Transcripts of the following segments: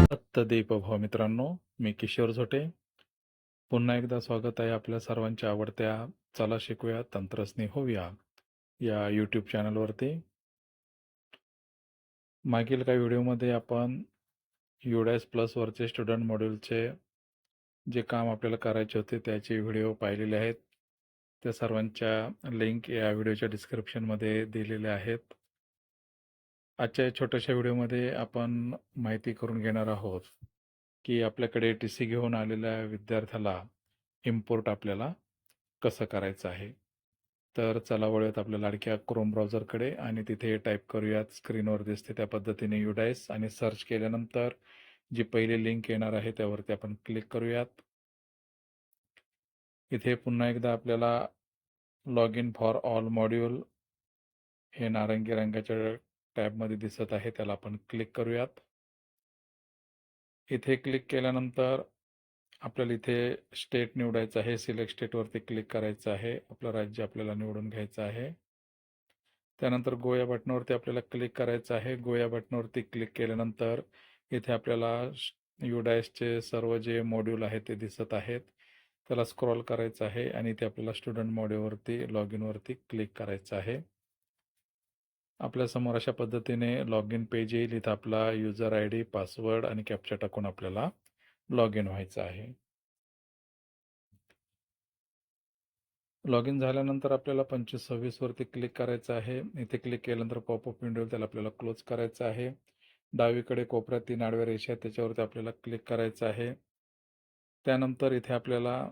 दत्तदीप भव मित्रांनो, मी किशोर झोटे. पुन्हा एकदा स्वागत आहे आपल्या सर्वांच्या आवडत्या चला शिकूया तंत्रज्ञ होऊया या यूट्यूब चॅनलवरती. मागील काही व्हिडिओमध्ये आपण UDAS प्लस वरचे स्टुडंट मॉड्यूलचे जे काम आपल्याला करायचे होते त्याचे व्हिडिओ पाहिलेले आहेत. त्या सर्वांच्या लिंक या व्हिडिओच्या डिस्क्रिप्शनमध्ये दिलेल्या आहेत. आजच्या या छोट्याशा व्हिडिओमध्ये आपण माहिती करून घेणार आहोत की आपल्याकडे TC घेऊन आलेल्या विद्यार्थ्याला इम्पोर्ट आपल्याला कसं करायचं आहे. तर चला वळूयात आपल्या लाडक्या क्रोम ब्राउझरकडे आणि तिथे टाईप करूयात, स्क्रीनवर दिसते त्या पद्धतीने UDAS आणि सर्च केल्यानंतर जी पहिली लिंक येणार आहे त्यावरती आपण क्लिक करूयात. इथे पुन्हा एकदा आपल्याला log in for all module हे नारंगी रंगाच्या टॅबमध्ये दिसत आहे, त्याला आपण क्लिक करूयात. इथे क्लिक केल्यानंतर आपल्याला इथे स्टेट निवडायचं आहे. सिलेक्ट स्टेटवरती क्लिक करायचं आहे. आपलं राज्य आपल्याला निवडून घ्यायचं आहे. त्यानंतर गो या बटनावरती आपल्याला क्लिक करायचं आहे. गो या बटनावरती क्लिक केल्यानंतर इथे आपल्याला UDASचे सर्व जे मॉड्यूल आहेत ते दिसत आहेत. त्याला स्क्रॉल करायचं आहे आणि इथे आपल्याला स्टुडंट मॉड्यूलवरती लॉग इनवरती क्लिक करायचं आहे. आपल्यासमोर अशा पद्धतीने लॉग इन पेज येईल. इथं आपला युजर ID, पासवर्ड आणि कॅप्चा टाकून आपल्याला लॉग इन व्हायचं आहे. लॉग इन झाल्यानंतर आपल्याला 2526 वरती क्लिक करायचं आहे. इथे क्लिक केल्यानंतर पॉपअप विंडो त्याला आपल्याला क्लोज करायचं आहे. डावीकडे कोपऱ्यात 3 आडव्या रेषा आहेत त्याच्यावरती आपल्याला क्लिक करायचं आहे. त्यानंतर इथे आपल्याला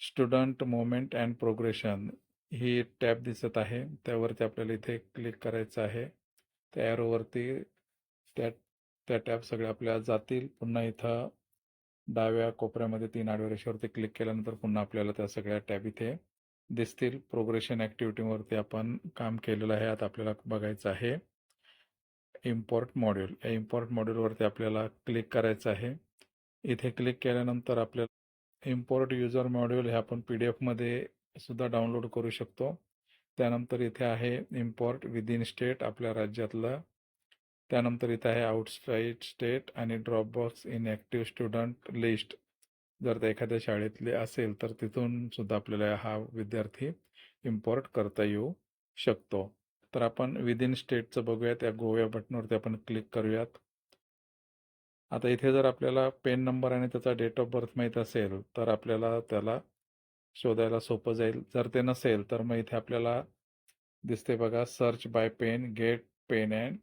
student moment and progression he tab दिसत आहे, त्यावरती आपल्याला इथे क्लिक करायचं आहे. त्या एरोवरती त्या टॅब सगळ्या आपल्या जातील. पुन्हा इथं डाव्या कोपऱ्यामध्ये 3 आडव्या रेषेवरती क्लिक केल्यानंतर पुन्हा आपल्याला त्या सगळ्या टॅब इथे दिसतील. प्रोग्रेशन ॲक्टिव्हिटीवरती आपण काम केलेलं आहे. आता आपल्याला बघायचं आहे इम्पोर्ट मॉड्यूल. या इम्पोर्ट मॉड्यूलवरती आपल्याला क्लिक करायचं आहे. इथे क्लिक केल्यानंतर आपल्याला इम्पोर्ट युजर मॉड्यूल हे आपण PDF सुद्धा डाउनलोड करू शकतो. त्यानंतर इथे आहे इम्पोर्ट विदिन स्टेट आपल्या राज्यातलं. त्यानंतर इथे आहे आउटसाइड स्टेट आणि Dropbox in active student list. जर ते एखाद्या शाळेतले असेल तर तिथून सुद्धा आपल्याला हा विद्यार्थी इम्पोर्ट करता येऊ शकतो. तर आपण विदिन स्टेटचं बघूयात. या गो या बटनावरती आपण क्लिक करूयात. आता इथे जर आपल्याला पेन नंबर आणि त्याचा डेट ऑफ बर्थ माहीत असेल तर आपल्याला त्याला शोधायला सोपं जाईल. जर ते नसेल तर मग इथे आपल्याला दिसते बघा, search by PEN, get PEN and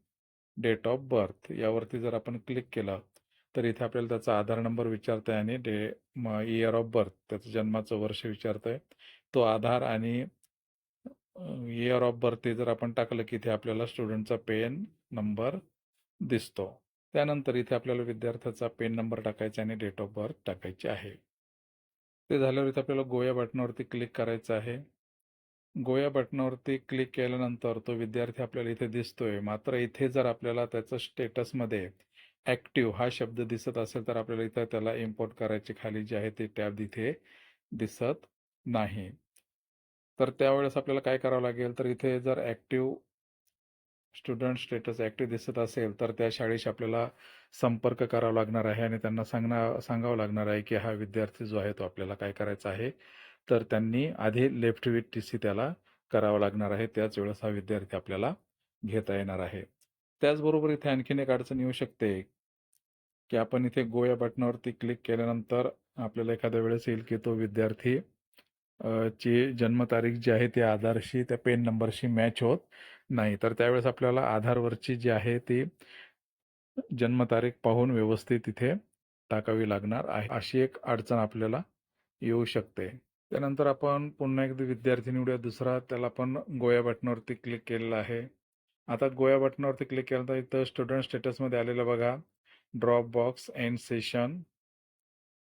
date of birth यावरती जर आपण क्लिक केलं तर इथे आपल्याला त्याचा आधार नंबर विचारत आहे आणि इयर ऑफ बर्थ त्याचं जन्माचं वर्ष विचारत आहे. तो आधार आणि इयर ऑफ बर्थ जर आपण टाकलं की इथे आपल्याला स्टुडंटचा पेन नंबर दिसतो. त्यानंतर इथे आपल्याला विद्यार्थ्याचा पेन नंबर टाकायचा आणि डेट ऑफ बर्थ टाकायची आहे. ते झाल्यावर इथे आपल्याला गो या बटनावरती क्लिक करायचं आहे. गो या बटनावरती क्लिक केल्यानंतर तो विद्यार्थी आपल्याला इथे दिसतोय. मात्र इथे जर आपल्याला त्याचं स्टेटसमध्ये ॲक्टिव्ह हा शब्द दिसत असेल तर आपल्याला इथं त्याला इम्पोर्ट करायची खाली जे आहे ते टॅब इथे दिसत नाही. तर त्यावेळेस आपल्याला काय करावं लागेल, तर इथे जर ॲक्टिव्ह स्टुडंट स्टेटस ॲक्टिव्ह दिसत असेल तर त्या शाळेशी आपल्याला संपर्क करावा लागणार आहे आणि त्यांना सांगावं लागणार आहे की हा विद्यार्थी जो आहे तो आपल्याला काय करायचा आहे, तर त्यांनी आधी लेफ्ट विथ TC त्याला करावं लागणार आहे. त्याच वेळेस हा विद्यार्थी आपल्याला घेता येणार आहे. त्याचबरोबर इथे आणखीन एक अडचण येऊ शकते की आपण इथे गो या बटनावरती क्लिक केल्यानंतर आपल्याला एखाद्या वेळेस येईल की तो विद्यार्थी ची जन्मतारीख जी आहे ती आधारशी त्या पेन नंबरशी मॅच होत नाही. तर त्यावेळेस आपल्याला आधारवरची जी आहे ती जन्मतारीख पाहून व्यवस्थित इथे टाकावी लागणार आहे. अशी एक अडचण आपल्याला येऊ शकते. त्यानंतर आपण पुन्हा एकदा विद्यार्थी निवडूया दुसरा. त्याला आपण गो या बटनावरती क्लिक केलेलं आहे. आता गो या बटनावरती क्लिक केल्यानंतर इथं स्टुडंट स्टेटसमध्ये आलेलं बघा, drop box end session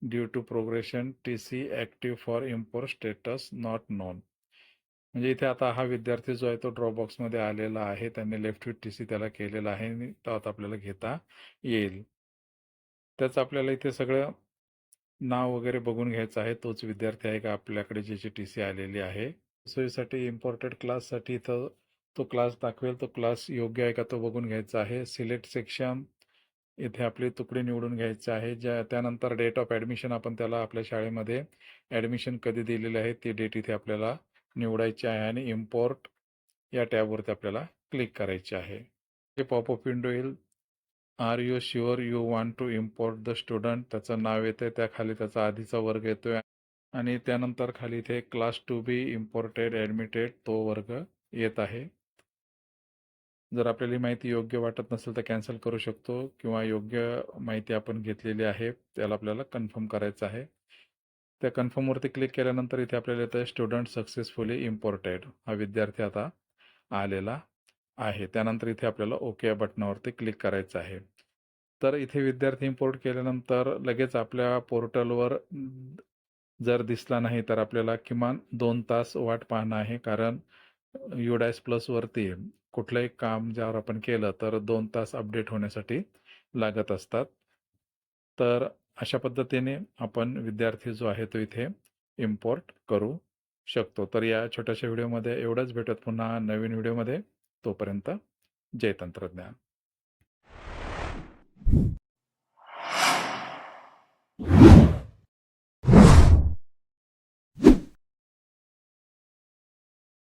due to progression TC active for import status not known. म्हणजे इथे आता हा विद्यार्थी जो आहे तो ड्रॉप बॉक्समध्ये आलेला आहे. त्यांनी लेफ्ट विथ TC त्याला केलेला आहे आणि तो आता आपल्याला घेता येईल. त्याचं आपल्याला इथे सगळं नाव वगैरे बघून घ्यायचं आहे. तोच विद्यार्थी आहे का आपल्याकडे ज्याची टी-सी आलेली आहे. सोयीसाठी इम्पोर्टेड क्लाससाठी इथं तो क्लास दाखवेल. तो क्लास योग्य आहे का तो बघून घ्यायचा आहे. सिलेक्ट सेक्शन इथे आपली तुकडी निवडून घ्यायची आहे. त्यानंतर डेट ऑफ ॲडमिशन आपण त्याला आपल्या शाळेमध्ये ॲडमिशन कधी दिलेले आहे ती डेट इथे आपल्याला निवडायची आहे आणि इम्पोर्ट या टॅबवरती आपल्याला क्लिक करायचे आहे. हे पॉपअप विंडो येईल. Are you sure you want to import the student त्याचं नाव येतं त्याखाली त्याचा आधीचा वर्ग येतोय आणि त्यानंतर खाली इथे class to be imported admitted तो वर्ग येत आहे. जर आपल्याला ही माहिती योग्य वाटत नसेल तर कॅन्सल करू शकतो किंवा योग्य माहिती आपण घेतलेली आहे त्याला आपल्याला कन्फर्म करायचं आहे. त्या कन्फर्मवरती क्लिक केल्यानंतर इथे आपल्याला येतं स्टुडंट सक्सेसफुली इम्पोर्टेड हा विद्यार्थी आता आलेला आहे. त्यानंतर इथे आपल्याला ओके या बटनावरती क्लिक करायचं आहे. तर इथे विद्यार्थी इम्पोर्ट केल्यानंतर लगेच आपल्या पोर्टलवर जर दिसला नाही तर आपल्याला किमान 2 तास वाट पाहणं आहे. कारण UDAS प्लसवरती कुठलंही काम ज्यावर आपण केलं तर 2 तास अपडेट होण्यासाठी लागत असतात. तर अशा पद्धतीने आपण विद्यार्थी जो आहे तो इथे इम्पोर्ट करू शकतो. तर या छोट्याशा व्हिडिओमध्ये एवढंच. भेटूयात पुन्हा नवीन व्हिडिओमध्ये. तोपर्यंत जय तंत्रज्ञान.